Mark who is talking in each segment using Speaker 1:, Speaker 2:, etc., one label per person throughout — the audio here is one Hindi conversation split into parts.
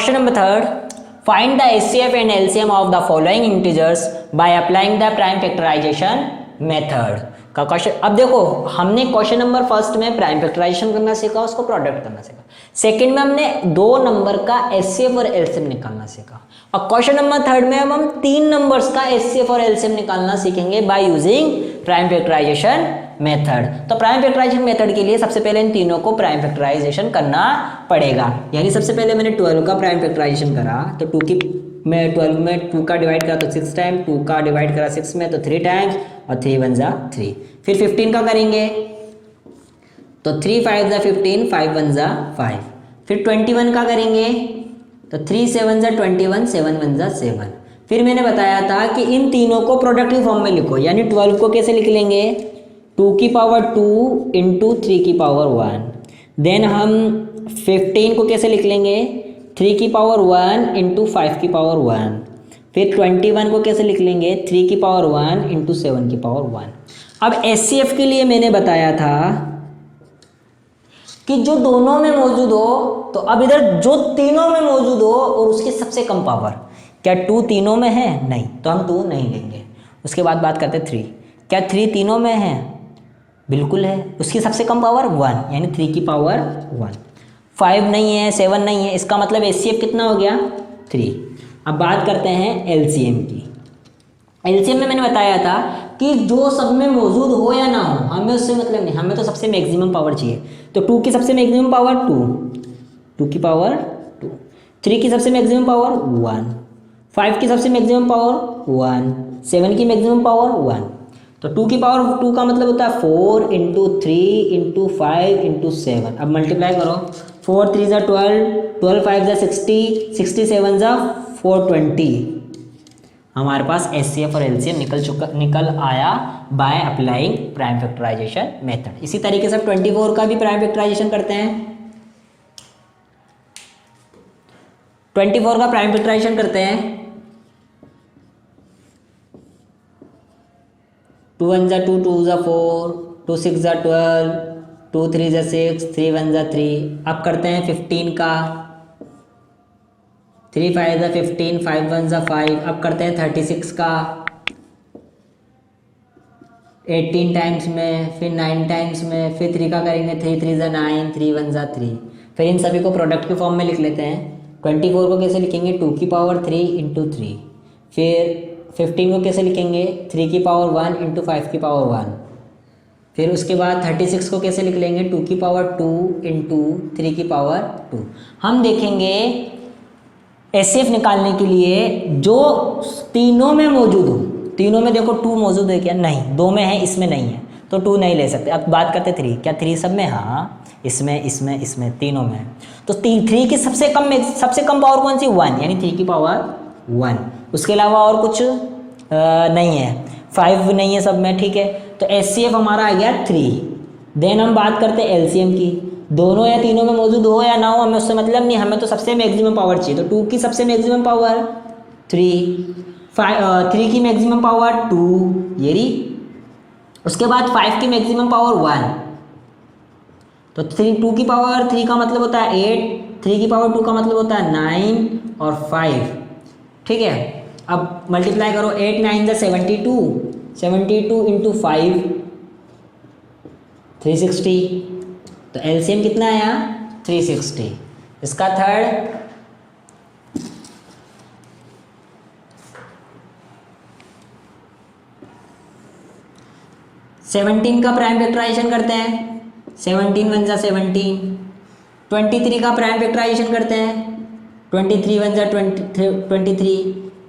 Speaker 1: Question number third, find the HCF and LCM of the following integers by applying the prime factorisation method का क्वेश्चन। अब देखो हमने क्वेश्चन नंबर फर्स्ट में प्राइम फैक्टराइजेशन करना सीखा, उसको प्रोडक्ट करना सीखा। सेकंड में हमने 2 नंबर का एचसीएफ और एलसीएम निकालना सीखा, और क्वेश्चन नंबर थर्ड में हम 3 नंबर्स का एचसीएफ और एलसीएम निकालना सीखेंगे by using prime factorisation method. तो प्राइम फैक्टराइजेशन मेथड के लिए सबसे पहले इन तीनों को प्राइम फैक्टराइजेशन करना पड़ेगा। यानी सबसे पहले मैंने 12 का प्राइम फैक्टराइजेशन करा, तो 2 की मैं 12 में 2 का डिवाइड करा तो 6 टाइम, 2 का डिवाइड करा 6 में तो 3 टाइम्स, और 3 1 जा 3। फिर 15 का करेंगे तो 3 5 जा 15, 5 1 जा 5। फिर 21 का करेंगे तो 3 7 जा 21, 7 1 जा 7। फिर मैंने बताया था कि इन तीनों को प्रोडक्टिव फॉर्म में लिखो, यानी 12 को कैसे लिख लेंगे, 2 की पावर 2 इंटू 3 की पावर 1। देन हम 15 को कैसे लिख लेंगे, 3 की पावर 1 इंटू 5 की पावर 1। फिर 21 को कैसे लिख लेंगे, 3 की पावर 1 इंटू 7 की पावर 1। अब एचसीएफ के लिए मैंने बताया था कि जो दोनों में मौजूद हो, तो अब इधर जो तीनों में मौजूद हो और उसकी सबसे कम पावर। क्या 2 तीनों में है? नहीं, तो हम 2 नहीं लेंगे। उसके बाद बात करते 3। क्या 3 तीनों में है? बिल्कुल है। उसकी सबसे कम पावर 1, यानी 3 की पावर 1। 5 नहीं है, 7 नहीं है, इसका मतलब एचसीएफ कितना हो गया, 3। अब बात करते हैं एलसीएम की। एलसीएम में मैंने बताया था कि जो सब में मौजूद हो या ना हो, हमें उससे मतलब नहीं, हमें तो सबसे मैक्सिमम पावर चाहिए। तो 2 की सबसे मैक्सिमम पावर 2 की पावर 2, 3 की सबसे मैक्सिमम पावर 1, 5 की सबसे मैक्सिमम पावर 1, 7 की मैक्सिमम पावर 1। तो 2 की पावर 2 का मतलब होता है 4 इंटू 3 इंटू 5 इंटू 7। अब मल्टीप्लाई करो, 4 3 जा 12, 12 5 जा 60, 67 जा 420। हमारे पास एचसीएफ और एलसीएम निकल आया by applying prime factorisation method. इसी तरीके से 24 का भी प्राइम फैक्टराइजेशन करते हैं। 24 का प्राइम फैक्टराइजेशन करते हैं। 2 1 जा 2, 2 जा 4, 2 6 जा 12, 2 3 जा 6, 3 1 जा 3। अब करते हैं 15 का, 3 5 जा 15, 5 1 जा 5। अब करते हैं 36 का, 18 टाइम्स में, फिर 9 टाइम्स में, फिर 3 का करेंगे, 3 3 जा 9, 3 1 जा 3। फिर इन सभी को प्रोडक्ट के फॉर्म में लिख लेते हैं। 24 को कैसे लिखेंगे, 2 की पावर 3 इंटू 3। फिर 15 को कैसे लिखेंगे, 3 की पावर 1 इंटू 5 की पावर 1। फिर उसके बाद 36 को कैसे लिख लेंगे, 2 की पावर 2 इंटू 3 की पावर 2। हम देखेंगे एचसीएफ निकालने के लिए जो तीनों में मौजूद हो, तीनों में देखो 2 मौजूद है क्या, नहीं, 2 में है, इसमें नहीं है, तो 2 नहीं ले सकते। अब बात करते 3, क्या 3 सब में, हाँ, इसमें तीनों में। तो 3 की सबसे कम पावर कौन सी, 1, यानी 3 की पावर 1। उसके अलावा और कुछ नहीं है, 5 नहीं है सब में, ठीक है। तो एचसीएफ हमारा आ गया 3। देन हम बात करते हैं एलसीएम की। दोनों या तीनों में मौजूद हो या ना हो, हमें उससे मतलब नहीं, हमें तो सबसे मैक्सिमम पावर चाहिए। तो 2 की सबसे मैक्सिमम पावर 3, 3 की मैक्सिमम पावर 2 ये रही। उसके बाद 5 की मैक्सिमम पावर 1। तो 2 की पावर 3 का मतलब होता है 8, 3 की पावर 2 का मतलब होता है 9 और 5, ठीक है। अब मल्टीप्लाई करो, 8 9 जा 72, 72 इंटू 5 360। तो एलसीएम कितना आया, 360। इसका थर्ड, सेवनटीन का प्राइम फैक्टराइजेशन करते हैं। 17 1 जा 17। 23 का प्राइम फैक्टराइजेशन करते हैं। 23 1 जा 23।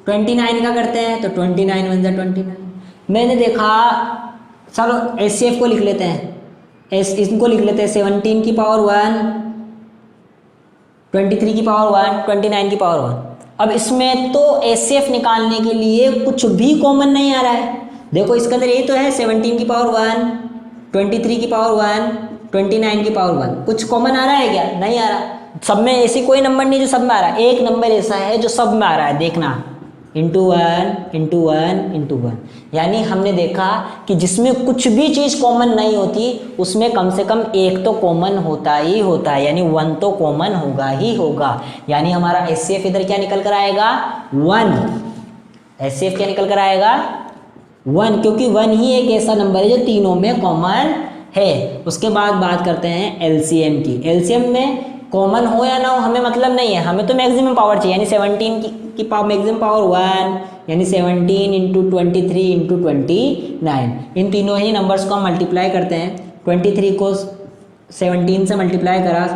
Speaker 1: 29 का करते हैं, तो 29 1 जा 29। मैंने देखा, चलो एचसीएफ को लिख लेते हैं, इनको लिख लेते हैं। 17 की पावर 1, 23 की पावर 1, 29 की पावर 1। अब इसमें तो एचसीएफ निकालने के लिए कुछ भी कॉमन नहीं आ रहा है। देखो इसके अंदर ये तो है 17 की पावर 1, 23 की पावर 1, 29 की पावर 1। कुछ कॉमन आ रहा है क्या? नहीं आ रहा। सब में ऐसी कोई नंबर नहीं जो सब में आ रहा है। एक नंबर ऐसा है जो सब में आ रहा है, देखना। ×1 यानी हमने देखा कि जिसमें कुछ भी चीज़ कॉमन नहीं होती उसमें कम से कम एक तो कॉमन होता ही होता है, यानी 1 तो कॉमन होगा ही होगा। यानी हमारा HCF इधर क्या निकल कर आएगा 1, HCF क्या निकल कर आएगा 1, क्योंकि 1 ही एक ऐसा नंबर है जो तीनों में कॉमन है। उसके बाद बात करते हैं LCM की। LCM में कॉमन हो या ना हो हमें मतलब नहीं है, हमें तो मैक्सिमम पावर चाहिए, यानी 17 की पावर मैक्सिमम पावर 1, यानी 17 × 23 × 29। इन तीनों ही नंबर्स को हम मल्टीप्लाई करते हैं। 23 को 17 से मल्टीप्लाई करा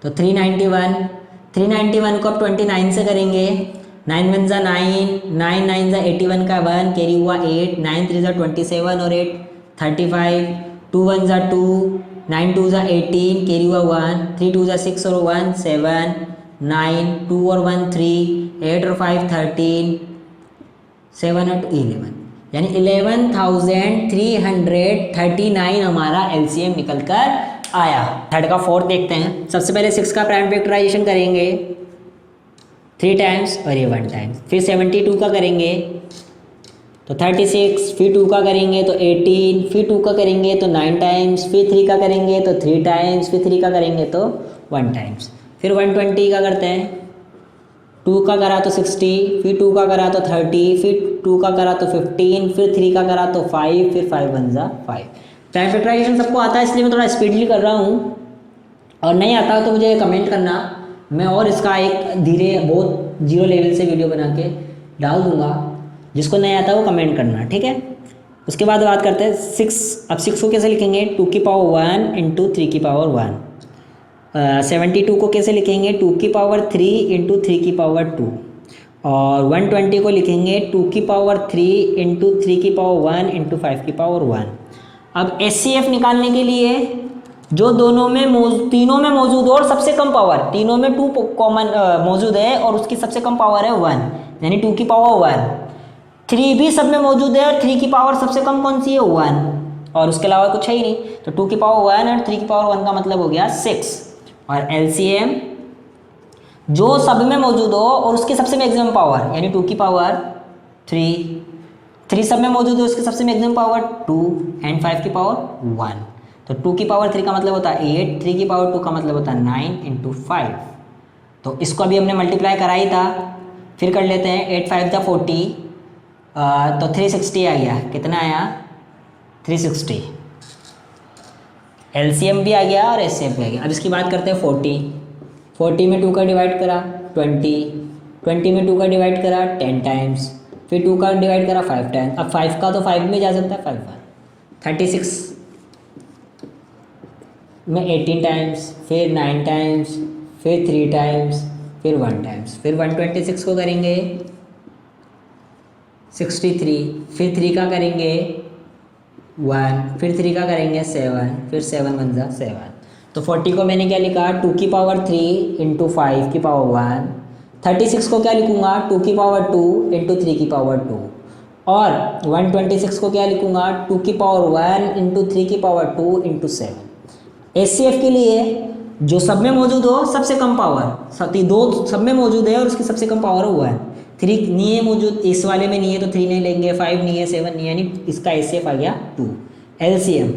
Speaker 1: तो 391 को अब 29 से करेंगे, 9 1 जा 9, 9 9 जा 81 का 1 कैरी हुआ 8, 9 3 जा 27 और 8 35, 2 1 जा 2, 9 2 जा 18 कैरी हुआ 1, 3 2 जा 6 और 1 7, 9 2 और 1 3, 8 और 5 13, 7 और 2 11, यानी 11,339 हमारा LCM निकल कर आया। थर्ड का फोर्थ देखते हैं। सबसे पहले 6 का प्राइम फैक्टराइजेशन करेंगे 3 टाइम्स और ये 1 टाइम्स, फिर 72 का करेंगे तो 36, फिर 2 का करेंगे तो 18, फिर 2 का करेंगे तो 9 टाइम्स, फिर 3 का करेंगे तो 3 टाइम्स, फिर 3 का करेंगे तो 1 टाइम्स, फिर 120 का करते हैं, 2 का करा तो 60, फिर 2 का करा तो 30, फिर 2 का करा तो 15, फिर 3 का करा तो 5, फिर 5 1 जा 5। प्राइम फैक्टराइजेशन सबको आता है इसलिए मैं थोड़ा स्पीडली कर रहा हूँ, और नहीं आता तो मुझे कमेंट करना, मैं और इसका एक धीरे बहुत 0 लेवल से वीडियो बना के डाल दूँगा। जिसको नहीं आता वो कमेंट करना, ठीक है। उसके बाद बात करते हैं 6। अब 6 को कैसे लिखेंगे 2 की पावर 1 × 3 की पावर 1। 72 को कैसे लिखेंगे 2 की पावर 3 × 3 की पावर 2। और 120 को लिखेंगे 2 की पावर 3 × 3 की पावर 1 × 5 की पावर 1। अब HCF निकालने के लिए जो तीनों में मौजूद हो और सबसे कम पावर, तीनों में 2 कॉमन मौजूद है और उसकी सबसे कम पावर है 1, यानी 2 की पावर 1। 3 भी सब में मौजूद है और 3 की पावर सबसे कम कौन सी है 1, और उसके अलावा कुछ है ही नहीं। तो 2 की पावर 1 और 3 की पावर 1 का मतलब हो गया 6। और LCM जो सब में मौजूद हो और उसकी सबसे मैक्सिमम पावर, यानी 2 की पावर 3 सब में मौजूद है उसकी सबसे मैक्सिमम पावर 2 एंड 5 की पावर 1। तो 2 की पावर 3 का मतलब होता है 8, 3 की पावर 2 का मतलब होता है 9 × 5। तो इसको अभी हमने मल्टीप्लाई करा ही था, फिर कर लेते हैं। 8 5 जा 40, तो 360 आ गया। कितना आया 360। LCM भी आ गया और HCF भी आ गया। अब इसकी बात करते हैं 40 में 2 का डिवाइड करा 20 में 2 का डिवाइड करा 10 टाइम्स, फिर 2 का डिवाइड करा 5 टाइम्स। अब 5 का तो 5 में जा सकता है 5 1। 36 में 18 टाइम्स, फिर 9 टाइम्स, फिर 3 टाइम्स, फिर 1 टाइम्स, फिर 126 को करेंगे 63, फिर 3 का करेंगे 1, फिर 3 का करेंगे 7, फिर 7 1 जा 7। तो 40 को मैंने क्या लिखा 2 की पावर 3 × 5 की पावर 1। 36 को क्या लिखूँगा 2 की पावर 2 × 3 की पावर 2। और 126 को क्या लिखूँगा 2 की पावर 1 × 3 की पावर 2 × 7। HCF के लिए जो सब में मौजूद हो सबसे कम पावर, 2 सब में मौजूद है और उसकी सबसे कम पावर हुआ है। 3 नहीं है मौजूद, इस वाले में नहीं है तो 3 नहीं लेंगे, 5 नहीं है 7 नहीं है, यानी इसका HCF आ गया 2। LCM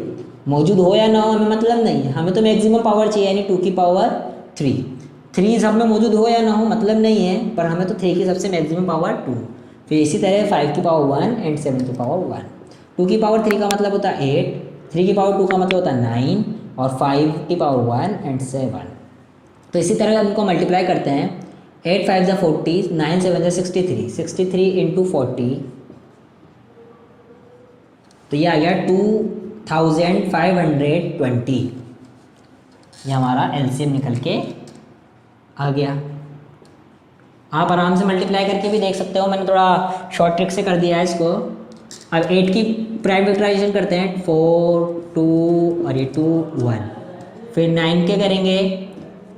Speaker 1: मौजूद हो या ना हो हमें मतलब नहीं है, हमें तो मैक्सिमम पावर चाहिए, यानी 2 की पावर 3 सब में मौजूद हो या ना हो मतलब नहीं है, पर हमें तो 3 की सबसे मैक्सिमम पावर 2। फिर इसी तरह 5 की पावर 1 एंड 7 की पावर 1। 2 की पावर 3 का मतलब होता है 8, 3 की पावर 2 का मतलब होता है 9 और 5 की पावर 1 एंड 7। तो इसी तरह उनको मल्टीप्लाई करते हैं। 8 5 जा 40, 9 7 जा 63, 63 × 40, तो ये आ गया 2520। ये हमारा LCM निकल के आ गया। आप आराम से मल्टीप्लाई करके भी देख सकते हो, मैंने थोड़ा शॉर्ट ट्रिक से कर दिया है इसको। अब 8 की प्राइम फैक्टराइजेशन करते हैं 4 2 और ये 2 1। फिर 9 के करेंगे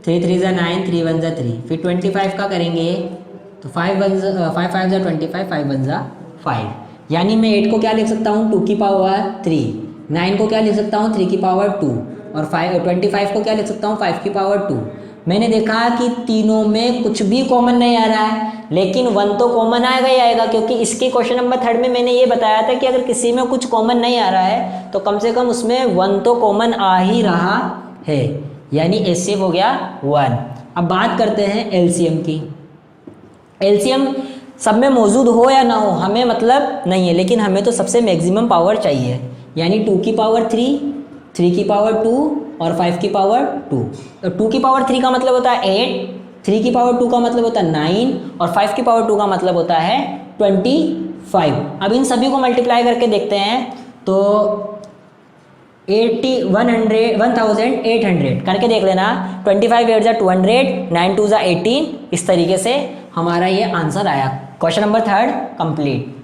Speaker 1: 3 3 जा 9, 3 1 जा 3। फिर 25 का करेंगे तो 5 5 जा 25, 5 1 जा 5। यानी मैं 8 को क्या लिख सकता हूँ 2 की पावर 3, 9 को क्या लिख सकता हूँ 3 की पावर 2, और 25 को क्या लिख सकता हूँ 5 की पावर 2। मैंने देखा कि तीनों में कुछ भी कॉमन नहीं आ रहा है, लेकिन 1 तो कॉमन आएगा ही आएगा, क्योंकि इसके क्वेश्चन नंबर 3 में मैंने ये बताया था कि अगर किसी में कुछ कॉमन नहीं आ रहा है तो कम से कम उसमें 1 तो कॉमन आ ही रहा है, यानी HCF हो गया 1। अब बात करते हैं एलसीएम की। एलसीएम सब में मौजूद हो या ना हो हमें मतलब नहीं है, लेकिन हमें तो सबसे मैक्सिमम पावर चाहिए, यानी 2 की पावर 3, 3 की पावर 2 और 5 की पावर 2। तो 2 की पावर 3 का मतलब होता है 8, 3 की पावर 2 का मतलब होता है 9 और 5 की पावर 2 का मतलब होता है 25। अब इन सभी को मल्टीप्लाई करके देखते हैं तो 1800 करके देख लेना। 25 8 जा 200, 9 2 जा 18, इस तरीके से हमारा ये आंसर आया। Question number 3 complete.